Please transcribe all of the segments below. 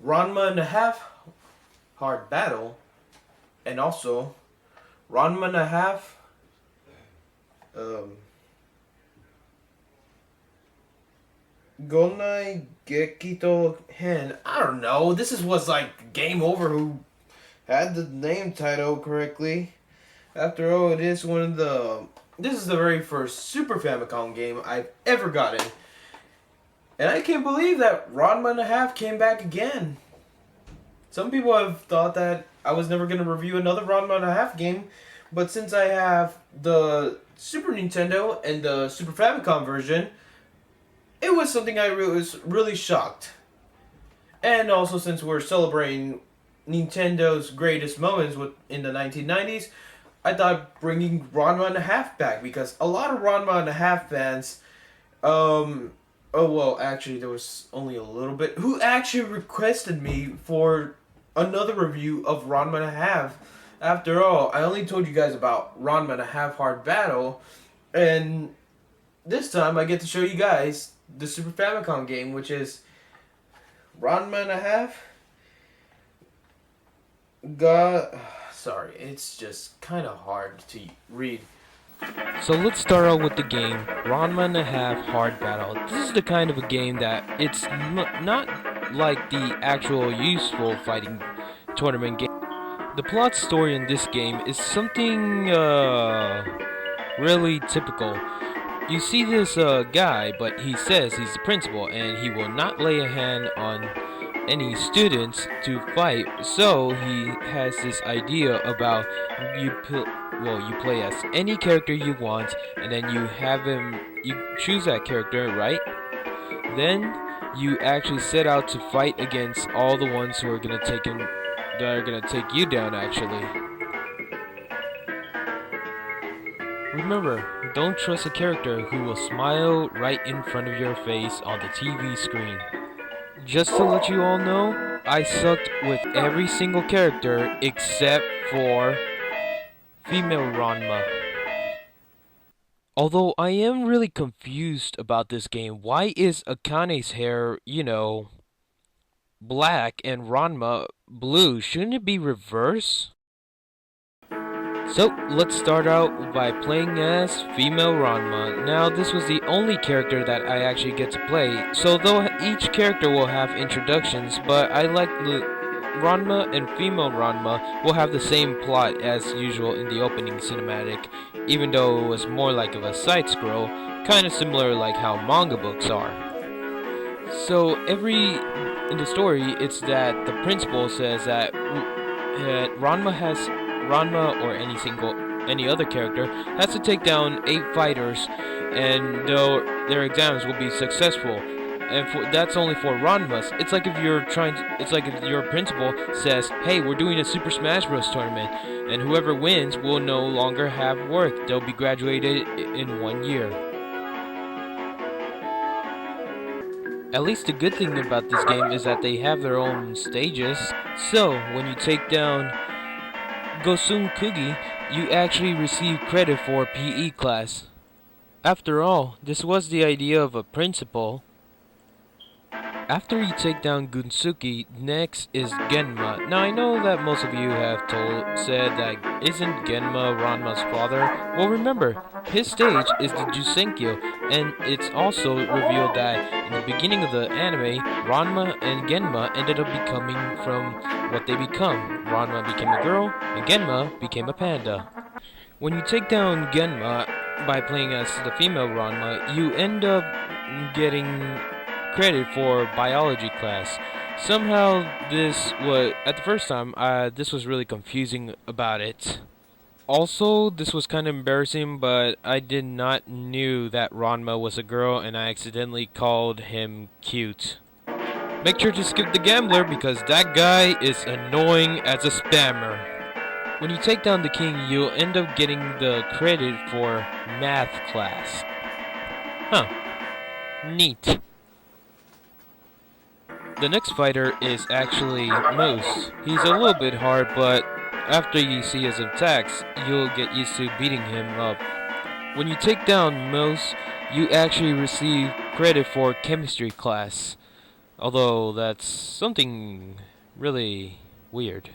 Ranma and a half hard battle, and also Ranma and a half um, Gonai Gekito Hen. I don't know. Was like Game Over who had the name title correctly. After all, it is one of the. This is the very first Super Famicom game I've ever gotten. And I can't believe that Ranma and a half came back again. Some people have thought that I was never going to review another Ranma and a half game, but since I have the Super Nintendo and the Super Famicom version, it was something I was really shocked. And also, since we're celebrating Nintendo's greatest moments in the 1990s, I thought bringing Ranma and a half back, because a lot of Ranma and a half fans, oh well, actually there was only a little bit who actually requested me for another review of Ranma and a half. After all, I only told you guys about Ranma and a half hard battle, and this time I get to show you guys the Super Famicom game, which is Ranma and a half. God, sorry, it's just kind of hard to read. So let's start out with the game, Ranma and a Half Hard Battle. This is the kind of a game that it's not like the actual useful fighting tournament game. The plot story in this game is something really typical. You see this guy, but he says he's the principal and he will not lay a hand on any students to fight. So he has this idea about you play as any character you want, and then you choose that character, right? Then you actually set out to fight against all the ones who are gonna take you down actually. Remember, don't trust a character who will smile right in front of your face on the TV screen. Just to let you all know, I sucked with every single character except for female Ranma. Although I am really confused about this game. Why is Akane's hair, black and Ranma blue? Shouldn't it be reverse? So, let's start out by playing as female Ranma. Now, this was the only character that I actually get to play, so though each character will have introductions, but I like the Ranma and female Ranma will have the same plot as usual in the opening cinematic, even though it was more like of a side-scroll, kinda similar like how manga books are. So, in the story, it's that the principal says that Ranma or any other character has to take down 8 fighters, and their exams will be successful. And that's only for Ranmas. It's like if your principal says, "Hey, we're doing a Super Smash Bros. Tournament, and whoever wins will no longer have work. They'll be graduated in 1 year." At least the good thing about this game is that they have their own stages. So, when you take down Gosung Kugi, you actually receive credit for PE class. After all, this was the idea of a principal. After you take down Gunsuki, next is Genma. Now I know that most of you have said that isn't Genma Ranma's father? Well, remember, his stage is the Jusenkyo, and it's also revealed that in the beginning of the anime, Ranma and Genma ended up becoming from what they become. Ranma became a girl, and Genma became a panda. When you take down Genma by playing as the female Ranma, you end up getting credit for biology class. Somehow at the first time, this was really confusing about it. Also, this was kind of embarrassing, but I did not knew that Ranma was a girl and I accidentally called him cute. Make sure to skip the gambler because that guy is annoying as a spammer. When you take down the king, you'll end up getting the credit for math class. Huh. Neat. The next fighter is actually Moose. He's a little bit hard, but after you see his attacks, you'll get used to beating him up. When you take down Moose, you actually receive credit for chemistry class. Although that's something really weird.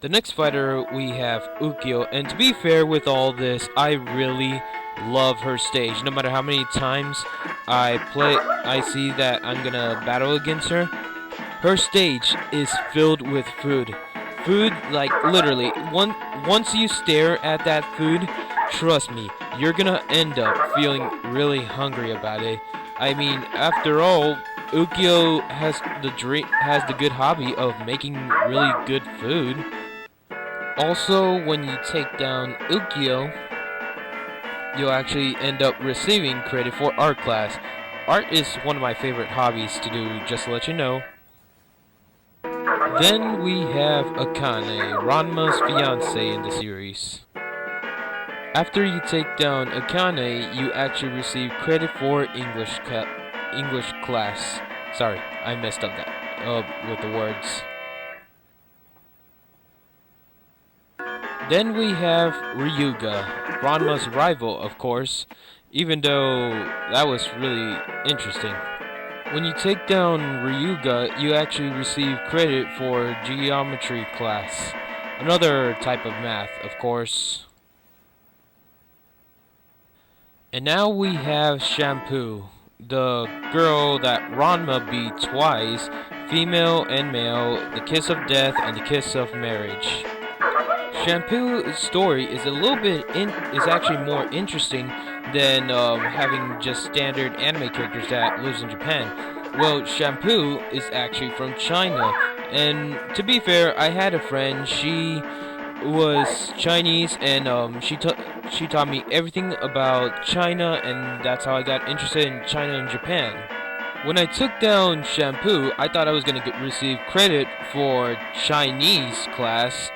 The next fighter we have Ukyo, and to be fair with all this, I really love her stage. No matter how many times I see that I'm gonna battle against her, her stage is filled with food. Food, like literally, once you stare at that food, trust me, you're gonna end up feeling really hungry about it. I mean, after all, Ukyo has the good hobby of making really good food. Also, when you take down Ukyo, you'll actually end up receiving credit for art class. Art is one of my favorite hobbies to do, just to let you know. Then we have Akane, Ranma's fiance in the series. After you take down Akane, you actually receive credit for English class. Sorry, I messed up that with the words. Then we have Ryuga, Ranma's rival, of course, even though that was really interesting. When you take down Ryuga, you actually receive credit for geometry class, another type of math, of course. And now we have Shampoo, the girl that Ranma beat twice, female and male, the kiss of death and the kiss of marriage. Shampoo's story is is actually more interesting than having just standard anime characters that lives in Japan. Well, Shampoo is actually from China, and to be fair, I had a friend. She was Chinese, and she taught me everything about China, and that's how I got interested in China and Japan. When I took down Shampoo, I thought I was gonna receive credit for Chinese class,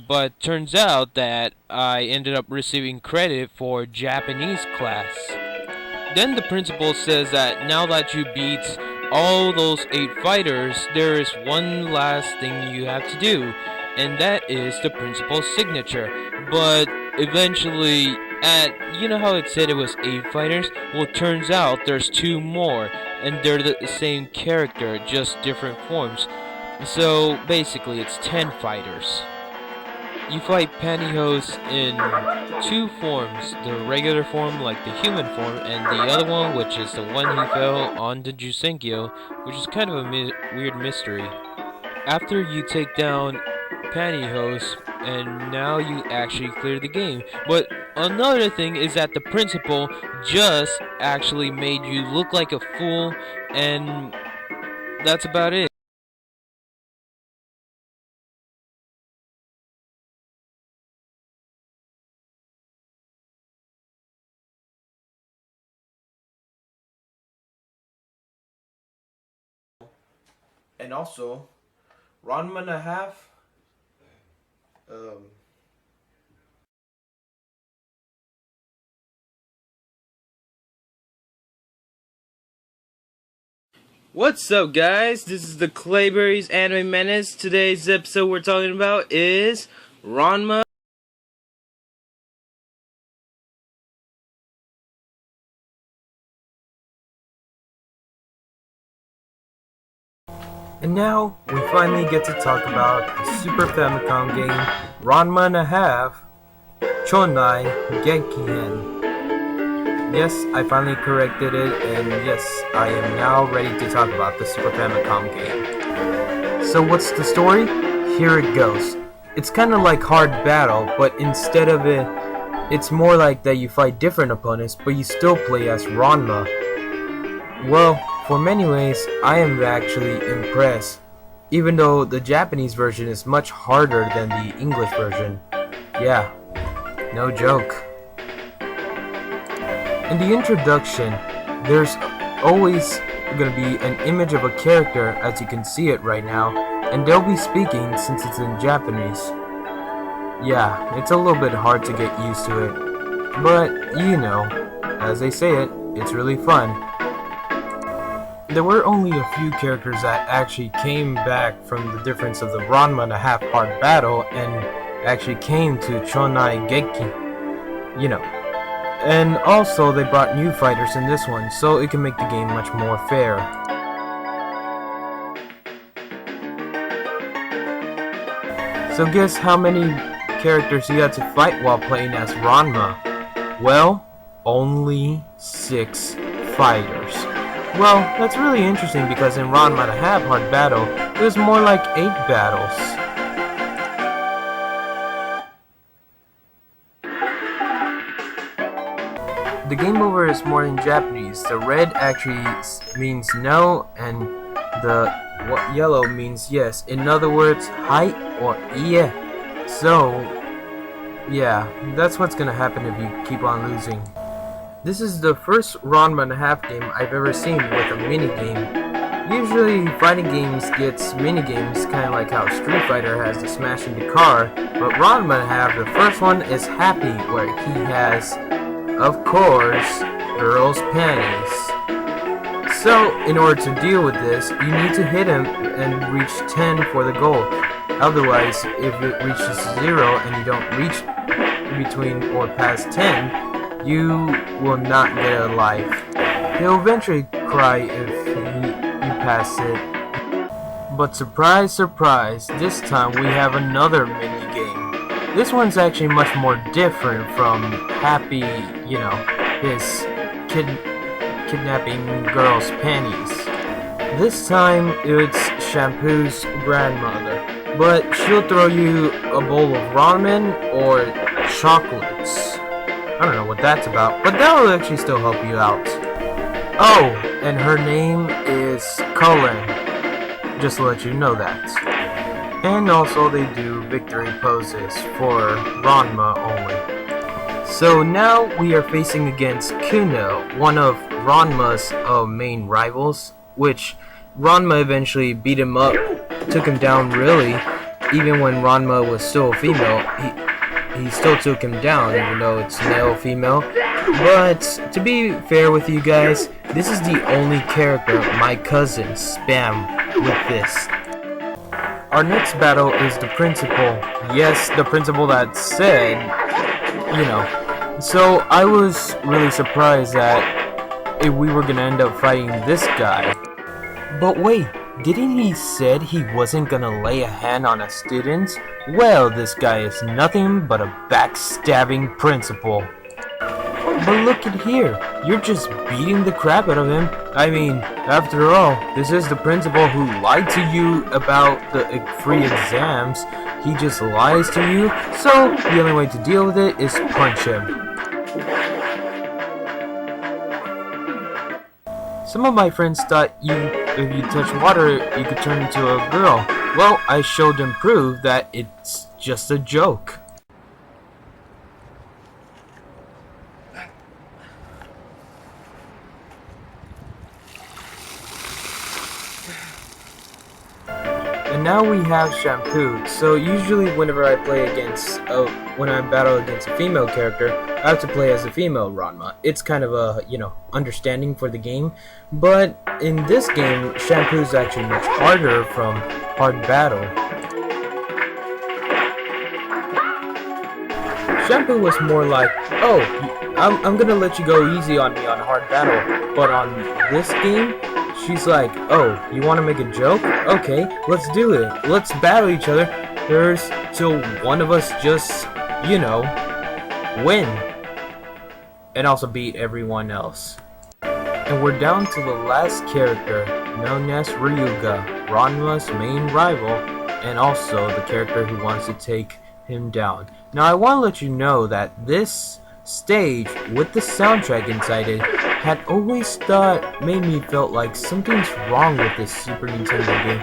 but turns out that I ended up receiving credit for Japanese class. Then the principal says that now that you beat all those 8 fighters, there is one last thing you have to do, and that is the principal's signature. But eventually, you know how it said it was 8 fighters? Well, it turns out there's 2 more, and they're the same character, just different forms. So basically, it's 10 fighters. You fight pantyhose in 2 forms, the regular form like the human form, and the other one which is the one he fell on the Jusenkyo, which is kind of a weird mystery. After you take down pantyhose, and now you actually clear the game. But another thing is that the principal just actually made you look like a fool, and that's about it. And also, Ranma and a half. Um, What's up, guys? This is the Clayberry's Anime Menace. Today's episode we're talking about is Ranma. And now we finally get to talk about the Super Famicom game Ranma and a half, Chonai Genkien. Yes, I finally corrected it, and yes, I am now ready to talk about the Super Famicom game. So what's the story? Here it goes. It's kind of like Hard Battle, but instead of it, it's more like that you fight different opponents, but you still play as Ranma. Well, for many ways, I am actually impressed, even though the Japanese version is much harder than the English version. Yeah, no joke. In the introduction, there's always going to be an image of a character as you can see it right now, and they'll be speaking since it's in Japanese. Yeah, it's a little bit hard to get used to it, but you know, as they say it, it's really fun. There were only a few characters that actually came back from the difference of the Ranma and a half Hard Battle and actually came to Chonai Geki. You know. And also they brought new fighters in this one, so it can make the game much more fair. So guess how many characters you had to fight while playing as Ranma? Well, only 6 fighters. Well, that's really interesting because in Ranma to have hard battle, it was more like 8 battles. The game over is more in Japanese. The red actually means no, and the yellow means yes. In other words, hai or ie. So, yeah, that's what's gonna happen if you keep on losing. This is the first Ranma and a half game I've ever seen with a minigame. Usually fighting games gets minigames, kinda like how Street Fighter has the smash into car, but Ranma and a half, the first one is happy, where he has, of course, girls' panties. So, in order to deal with this, you need to hit him and reach 10 for the goal. Otherwise, if it reaches 0 and you don't reach between or past 10, you will not get a life. He'll eventually cry if you pass it. But surprise, surprise, this time we have another mini game. This one's actually much more different from Happy, his kidnapping girls' panties. This time it's Shampoo's grandmother, but she'll throw you a bowl of ramen or chocolates. I don't know what that's about, but that will actually still help you out. Oh, and her name is Cullen, just to let you know that. And also they do victory poses for Ranma only. So now we are facing against Kuno, one of Ranma's main rivals, which Ranma eventually beat him up, took him down really. Even when Ranma was still a female, he still took him down, even though it's male-female. But to be fair with you guys, this is the only character my cousins spam with this. Our next battle is the principal. Yes, the principal that said, So I was really surprised that we were gonna end up fighting this guy. But wait, didn't he said he wasn't gonna lay a hand on a student? Well, this guy is nothing but a backstabbing principal. But look at here, you're just beating the crap out of him. I mean, after all, this is the principal who lied to you about the free exams. He just lies to you, so the only way to deal with it is punch him. Some of my friends thought if you touch water, you could turn into a girl. Well, I showed them proof that it's just a joke. And now we have Shampoo. So usually whenever I play against, when I battle against a female character, I have to play as a female Ranma. It's kind of a, understanding for the game. But in this game, Shampoo is actually much harder from hard battle. Shampoo was more like, oh, I'm gonna let you go easy on me on hard battle. But on this game, she's like, oh, you want to make a joke? Okay, let's do it. Let's battle each other till one of us just, win. And also beat everyone else. And we're down to the last character, known as Ryuga, Ranma's main rival, and also the character who wants to take him down. Now I want to let you know that this stage with the soundtrack inside it had always made me felt like something's wrong with this Super Nintendo game.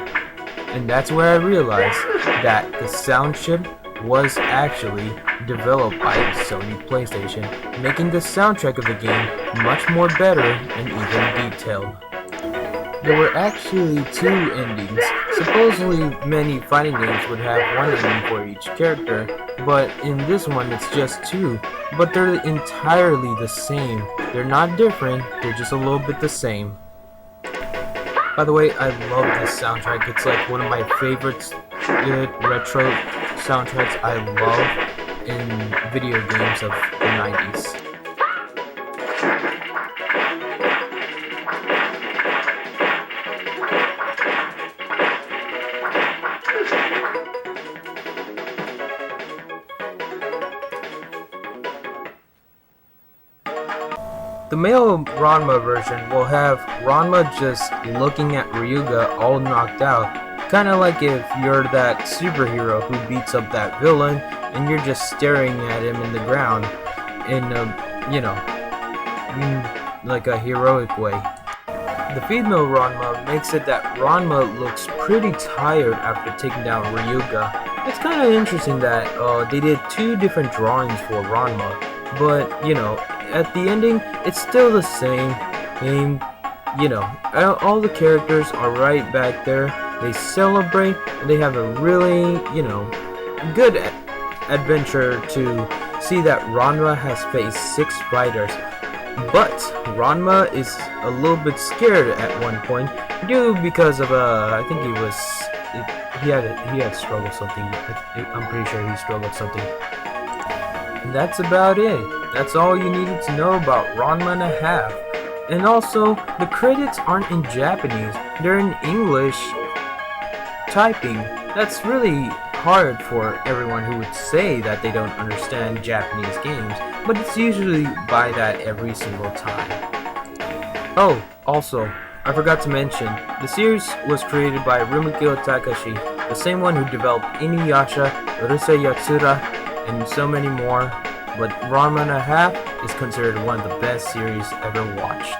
And that's where I realized that the sound chip was actually developed by Sony PlayStation, making the soundtrack of the game much more better and even detailed. There were actually 2 endings. Supposedly many fighting games would have one ending for each character, but in this one it's just 2. But they're entirely the same. They're not different, they're just a little bit the same. By the way, I love this soundtrack. It's like one of my favorites, good retro soundtracks I love in video games of the 90s. The male Ranma version will have Ranma just looking at Ryuga all knocked out. Kinda like if you're that superhero who beats up that villain and you're just staring at him in the ground in like a heroic way. The female Ranma makes it that Ranma looks pretty tired after taking down Ryuga. It's kinda interesting that they did two different drawings for Ranma, but at the ending, it's still the same. And, all the characters are right back there. They celebrate, and they have a really, good adventure to see that Ranma has faced 6 fighters. But Ranma is a little bit scared at one point, because of I think he had struggled something. I'm pretty sure he struggled something. And that's about it. That's all you needed to know about Ranma and a half. And also, the credits aren't in Japanese, they're in English typing. That's really hard for everyone who would say that they don't understand Japanese games, but it's usually by that every single time. Oh, also, I forgot to mention, the series was created by Rumiko Takashi, the same one who developed Inuyasha, Urusei Yatsura, and so many more. But Ranma and a Half is considered one of the best series ever watched.